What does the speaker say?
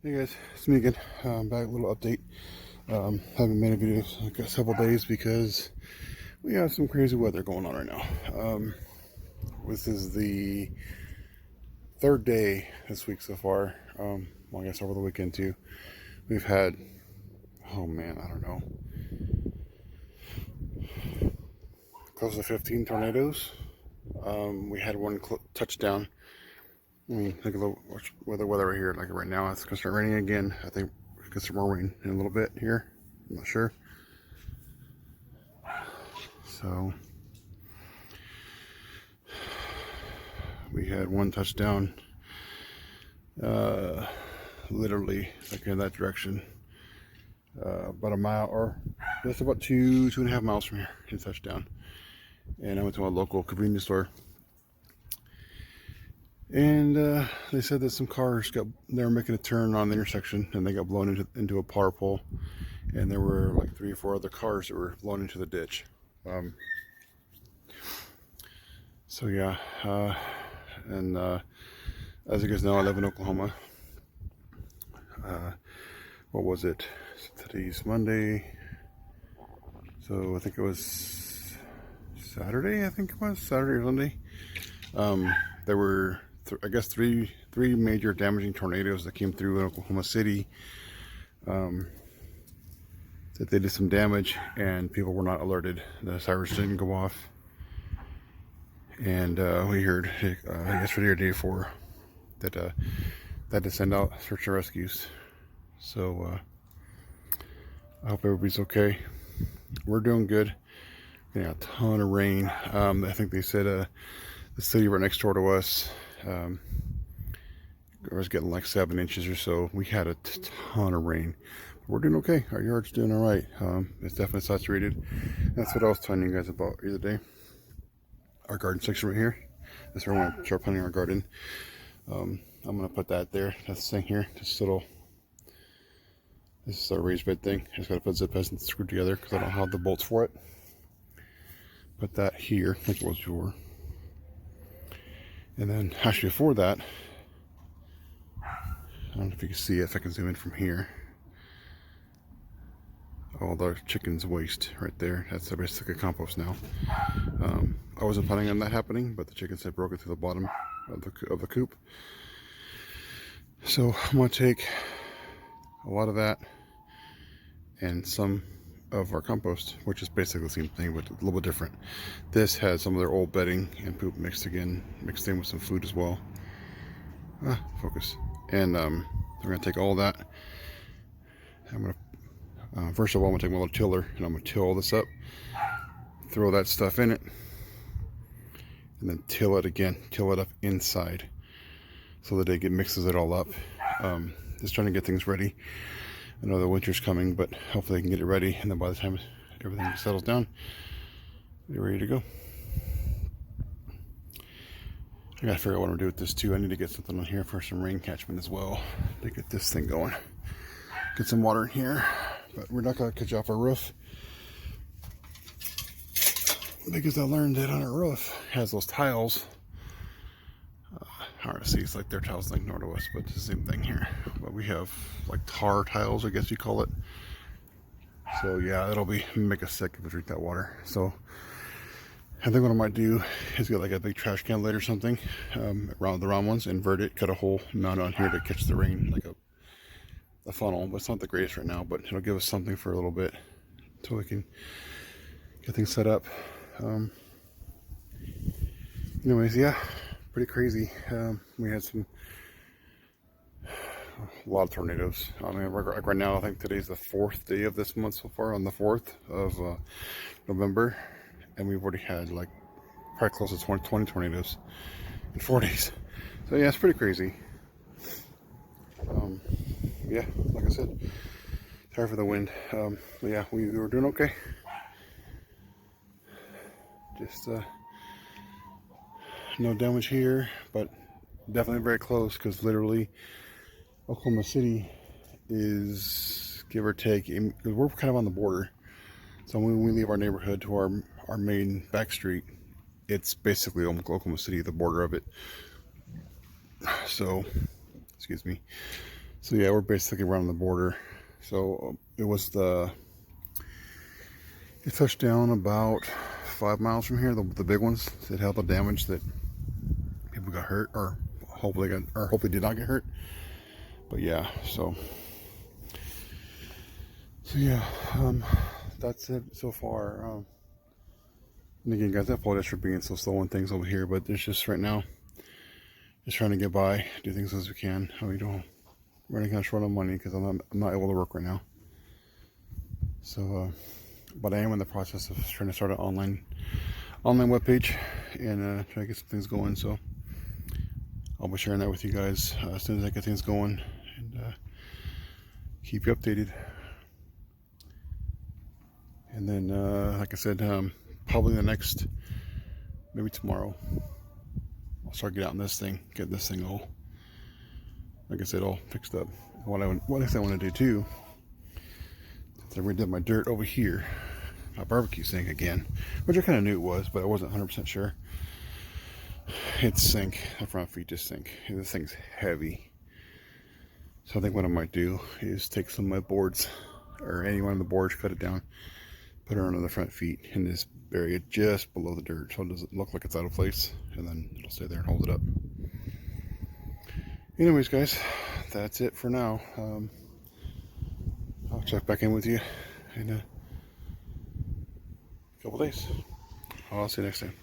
Hey guys, it's me again. Back, a little update. Haven't made a video in a couple days because we have some crazy weather going on right now. This is the third day this week so far. Well, I guess over the weekend too. We've had, oh man, I don't know, close to 15 tornadoes. We had one touchdown. I mean, look at the weather right here. Like right now, it's gonna start raining again. I think we're gonna start more rain in a little bit here. I'm not sure. So we had one touchdown, literally like in that direction, about a mile or just about two and a half miles from here. Hit touchdown, and I went to a local convenience store, and they said that some cars they were making a turn on the intersection, and they got blown into a power pole, and there were like 3 or 4 other cars that were blown into the ditch. So yeah, and as you guys know, I live in Oklahoma. What was it? Today's Monday, so I think it was Saturday. I think it was Saturday or Sunday. There were, I guess, three major damaging tornadoes that came through in Oklahoma City. That they did some damage, and people were not alerted. The sirens didn't go off, and we heard yesterday or the day before that they had to send out search and rescues. So I hope everybody's okay. We're doing good. Getting a ton of rain. I think they said the city right next door to us was getting like 7 inches or so. We had a ton of rain. We're doing okay. Our yard's doing all right. It's definitely saturated. That's what I was telling you guys about the other day. Our garden section right here. That's where I want to start planting our garden. I'm gonna put that there. That's the thing here. This is a raised bed thing. I just gotta put zip ties and screw together because I don't have the bolts for it. Put that here, like it was before. And then actually before that, I don't know if you can see it, if I can zoom in from here. All the chicken's waste right there. That's basically compost now. I wasn't planning on that happening, but the chickens had broken through the bottom of the coop. So I'm gonna take a lot of that and some of our compost, which is basically the same thing but a little bit different. This has some of their old bedding and poop mixed in with some food as well. Focus. And we're gonna take all that. I'm gonna first of all, I'm gonna take my little tiller and I'm gonna till all this up, throw that stuff in it, and then till it again, till it up inside, so that it mixes it all up. Just trying to get things ready. I know the winter's coming, but hopefully I can get it ready, and then by the time everything settles down, you're ready to go. I gotta figure out what I'm gonna do with this too. I need to get something on here for some rain catchment as well to get this thing going. Get some water in here, but we're not gonna catch off our roof because I learned that on our roof has those tiles. Hard to see, it's like their tiles like north to us, but it's the same thing here. But we have like tar tiles, I guess you call it. So yeah, it'll make us sick if we drink that water. So I think what I might do is get like a big trash can lid or something, around the round ones, invert it, cut a hole, mount on here to catch the rain, like a funnel. But it's not the greatest right now, but it'll give us something for a little bit until we can get things set up. Anyways, yeah, pretty crazy. We had a lot of tornadoes. I mean, right now, I think today's the 4th day of this month so far, on the 4th of November, and we've already had like probably close to 20 tornadoes in 4 days. So yeah, it's pretty crazy. Yeah, like I said, sorry for the wind. But yeah, we were doing okay. Just no damage here, but definitely very close, because literally Oklahoma City is, give or take, because we're kind of on the border. So when we leave our neighborhood to our main back street, it's basically Oklahoma City, the border of it. So, excuse me. So yeah, we're basically around the border. So it touched down about 5 miles from here, the big ones that had the damage that people got hurt, or hopefully did not get hurt. But yeah, so yeah, that's it so far. And again, guys, I apologize for being so slow on things over here, but it's just right now, just trying to get by, do things as we can. We're running kind of short on money because I'm not able to work right now. So, but I am in the process of trying to start an online webpage and try to get some things going. So I'll be sharing that with you guys as soon as I get things going, and keep you updated. And then, like I said, probably maybe tomorrow, I'll start getting out in this thing, get this thing all, like I said, all fixed up. What I want to do too, is I redid my dirt over here, my barbecue sink again, which I kind of knew it was, but I wasn't 100% sure. It's sink, the front feet just sink. This thing's heavy. So I think what I might do is take some of my boards, or any one of the boards, cut it down, put it under the front feet, and just bury it just below the dirt so it doesn't look like it's out of place, and then it'll stay there and hold it up. Anyways, guys, that's it for now. I'll check back in with you in a couple days. I'll see you next time.